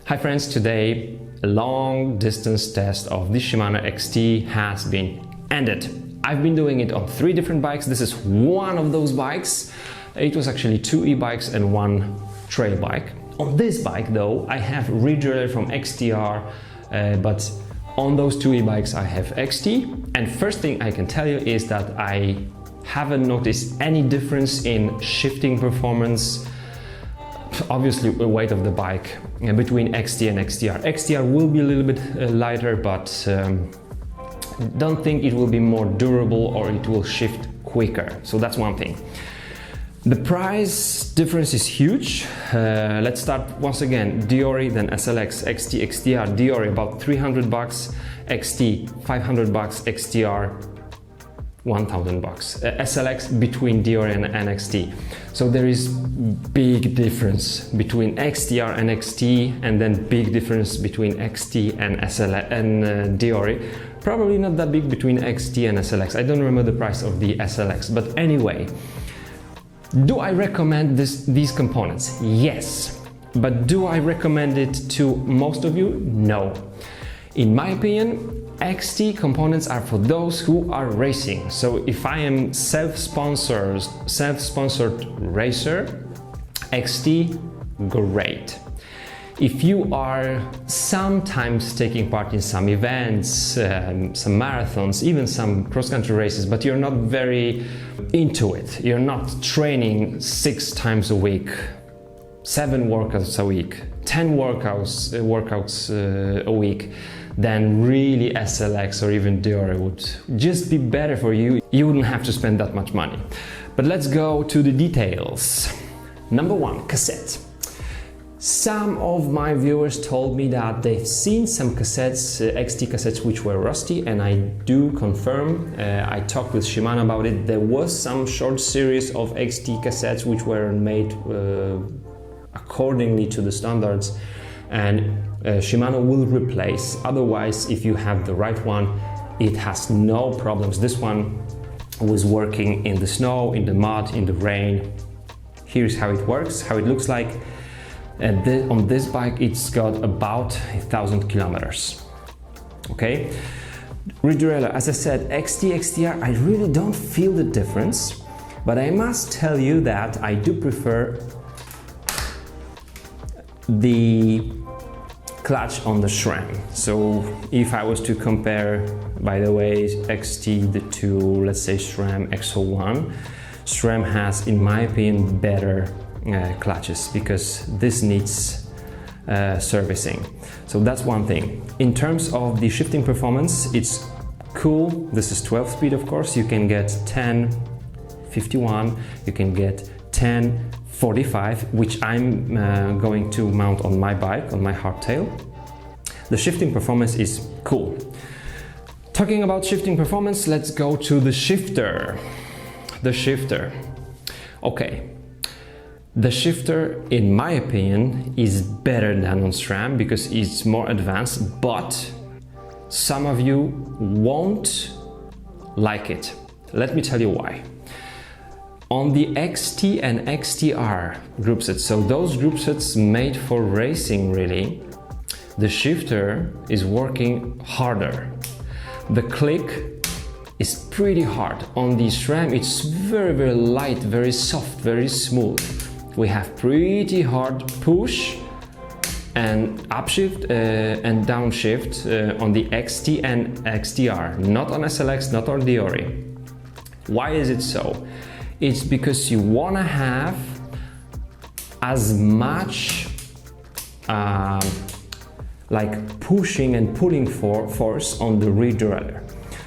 Hi friends, today a long distance test of the Shimano XT has been ended. I've been doing it on 3 different bikes. This is one of those bikes. It was actually 2 e-bikes and 1 trail bike. On this bike though, I have redriller from XTR, but on those 2 e-bikes I have XT. And first thing I can tell you is that I haven't noticed any difference in shifting performance. Obviously the weight of the bike between XT and XTR. XTR will be a little bit lighter, but don't think it will be more durable or it will shift quicker. So that's one thing. The price difference is huge. Let's start once again. Deore, then SLX, XT, XTR. Deore about 300 bucks, XT 500 bucks, XTR 1000 bucks. SLX between Deore and XT. So there is big difference between XTR and XT, and then big difference between XT and SLX and Deore. Probably not that big between XT and SLX. I don't remember the price of the SLX, but anyway. Do I recommend these components? Yes. But do I recommend it to most of you? No. In my opinion, XT components are for those who are racing. So if I am self-sponsored racer, XT, great. If you are sometimes taking part in some events, some marathons, even some cross-country races, but you're not very into it, you're not training 6 times a week, 7 workouts a week, 10 workouts a week, then really SLX or even Deore would just be better for you. You wouldn't have to spend that much money. But let's go to the details. Number 1, cassette. Some of my viewers told me that they've seen some cassettes, XT cassettes, which were rusty, and I do confirm. I talked with Shimano about it. There was some short series of XT cassettes which were made accordingly to the standards, and Shimano will replace. Otherwise, if you have the right one, it has no problems. This one was working in the snow, in the mud, in the rain. Here's how it works, how it looks like. On this bike, it's got about 1,000 kilometers. Okay. Redriller, as I said, XT, XTR, I really don't feel the difference, but I must tell you that I do prefer the clutch on the SRAM. So if I was to compare, by the way, XT to, let's say, SRAM X01, SRAM has, in my opinion, better clutches, because this needs servicing. So that's one thing. In terms of the shifting performance, it's cool. This is 12 speed, of course. You can get 10, 51, you can get 10, 45, which I'm going to mount on my bike, on my hardtail. The shifting performance is cool. Talking about shifting performance, let's go to the shifter. The shifter. Okay. The shifter, in my opinion, is better than on SRAM because it's more advanced, but some of you won't like it. Let me tell you why. On the XT and XTR group sets, so those group sets made for racing really, the shifter is working harder. The click is pretty hard. On the SRAM, it's very, very light, very soft, very smooth. We have pretty hard push and upshift and downshift on the XT and XTR, not on SLX, not on Deore. Why is it so? It's because you want to have as much like pushing and pulling force on the redriller.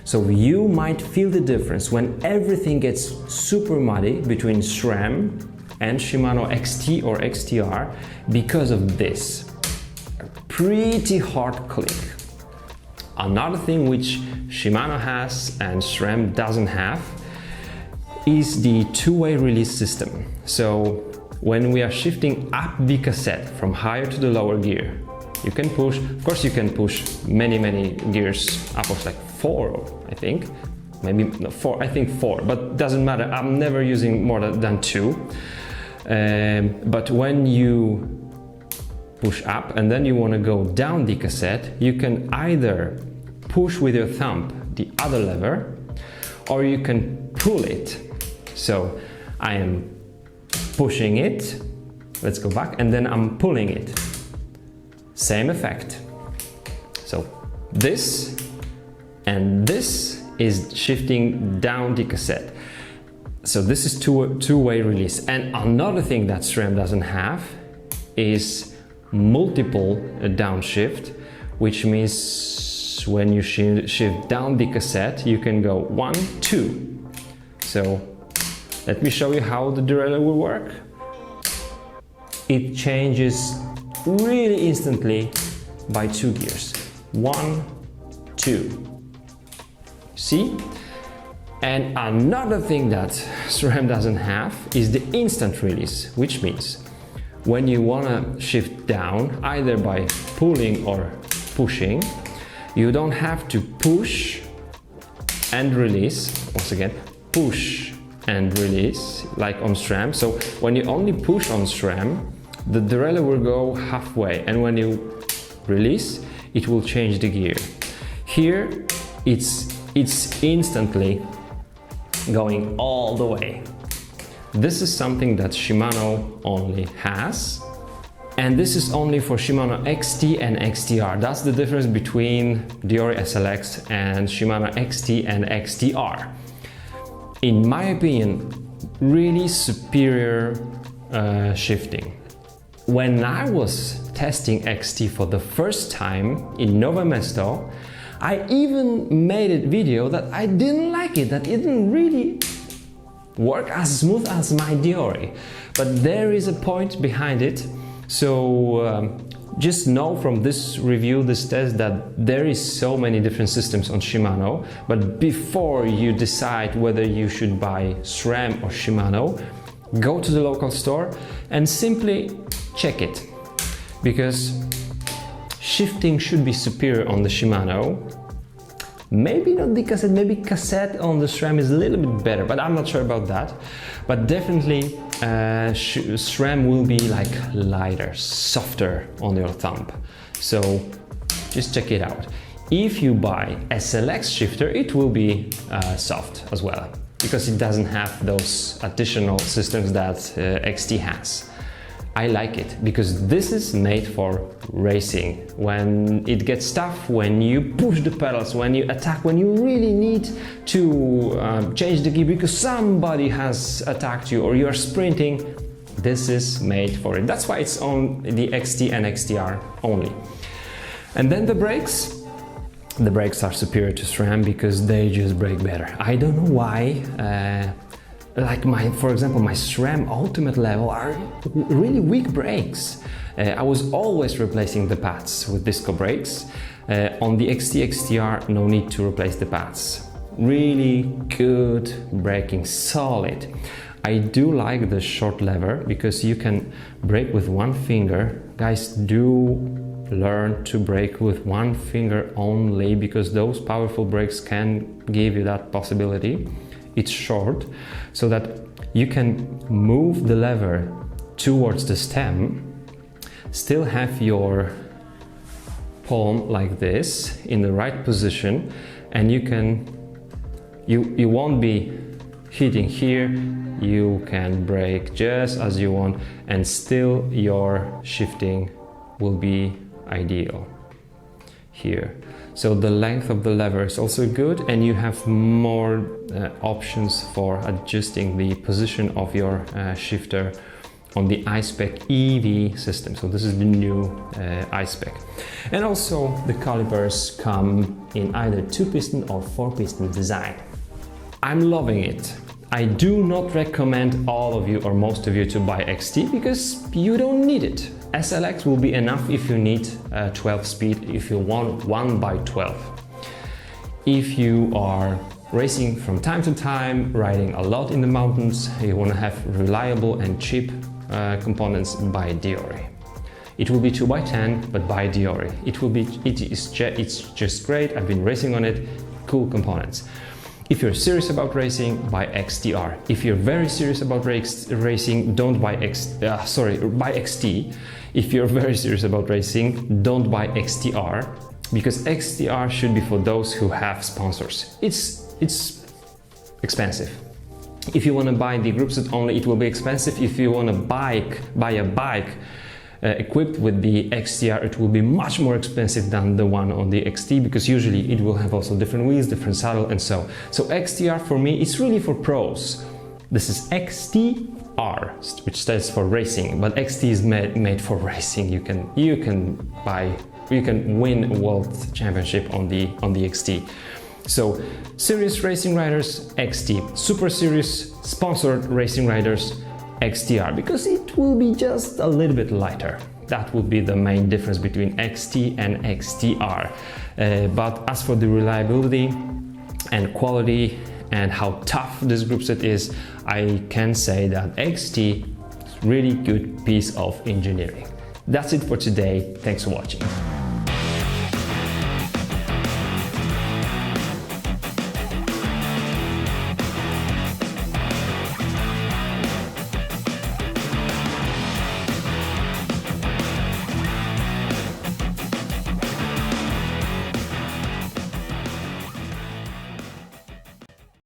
So you might feel the difference when everything gets super muddy between SRAM and Shimano XT or XTR because of this pretty hard click. Another thing which Shimano has and SRAM doesn't have is the two-way release system. So when we are shifting up the cassette from higher to the lower gear, you can push, of course you can push many gears up of like 4, I think, maybe no, 4, I think 4, but doesn't matter. I'm never using more than 2. But when you push up and then you want to go down the cassette, you can either push with your thumb the other lever or you can pull it. So I am pushing it, let's go back, and then I'm pulling it. Same effect. So this and this is shifting down the cassette. So this is two-way release. And another thing that SRAM doesn't have is multiple downshift, which means when you shift down the cassette, you can go 1, 2. So let me show you how the derailleur will work. It changes really instantly by 2 gears. 1, 2. See? And another thing that SRAM doesn't have is the instant release, which means when you want to shift down, either by pulling or pushing, you don't have to push and release. Once again, push and release like on SRAM. So when you only push on SRAM, the derailleur will go halfway, and when you release, it will change the gear. Here, it's instantly going all the way. This is something that Shimano only has, and this is only for Shimano XT and XTR. That's the difference between Deore SLX and Shimano XT and XTR. In my opinion, really superior shifting. When I was testing XT for the first time in Novo Mesto, I even made a video that I didn't like it, that it didn't really work as smooth as my Deore. But there is a point behind it, so just know from this review, this test, that there is so many different systems on Shimano. But before you decide whether you should buy SRAM or Shimano, go to the local store and simply check it, because shifting should be superior on the Shimano. Maybe not the cassette, maybe cassette on the SRAM is a little bit better, but I'm not sure about that. But definitely SRAM will be like lighter, softer on your thumb. So just check it out. If you buy SLX shifter, it will be soft as well, because it doesn't have those additional systems that XT has. I like it because this is made for racing. When it gets tough, when you push the pedals, when you attack, when you really need to change the gear because somebody has attacked you or you are sprinting, this is made for it. That's why it's on the XT and XTR only. And then the brakes. The brakes are superior to SRAM because they just brake better. I don't know why. Like for example, my SRAM Ultimate level are really weak brakes. I was always replacing the pads with disco brakes. On the XT, XTR, no need to replace the pads. Really good braking, solid. I do like the short lever because you can brake with one finger. Guys, do learn to brake with one finger only, because those powerful brakes can give you that possibility. It's short, so that you can move the lever towards the stem, still have your palm like this in the right position, and you won't be hitting here. You can brake just as you want, and still your shifting will be ideal here. So the length of the lever is also good, and you have more options for adjusting the position of your shifter on the iSpec EV system. So this is the new iSpec. And also the calipers come in either 2-piston or 4-piston design. I'm loving it. I do not recommend all of you or most of you to buy XT because you don't need it. SLX will be enough if you need 12 speed, if you want 1x12. If you are racing from time to time, riding a lot in the mountains, you want to have reliable and cheap components, buy Deore. It will be 2x10, but buy Deore. It's just great. I've been racing on it, cool components. If you're serious about racing, buy XTR. If you're very serious about racing, don't buy buy XT. If you're very serious about racing, don't buy XTR, because XTR should be for those who have sponsors. It's expensive. If you want to buy the Groupset only, it will be expensive. If you want to buy a bike equipped with the XTR, it will be much more expensive than the one on the XT, because usually it will have also different wheels, different saddle, and so. So XTR for me, it's really for pros. This is XTR, which stands for racing, but XT is made for racing. You can win a world championship on the XT. So serious racing riders, XT. Super serious sponsored racing riders, XTR, because it will be just a little bit lighter. That would be the main difference between XT and XTR. But as for the reliability and quality and how tough this Groupset is, I can say that XT is really good piece of engineering. That's it for today. Thanks for watching.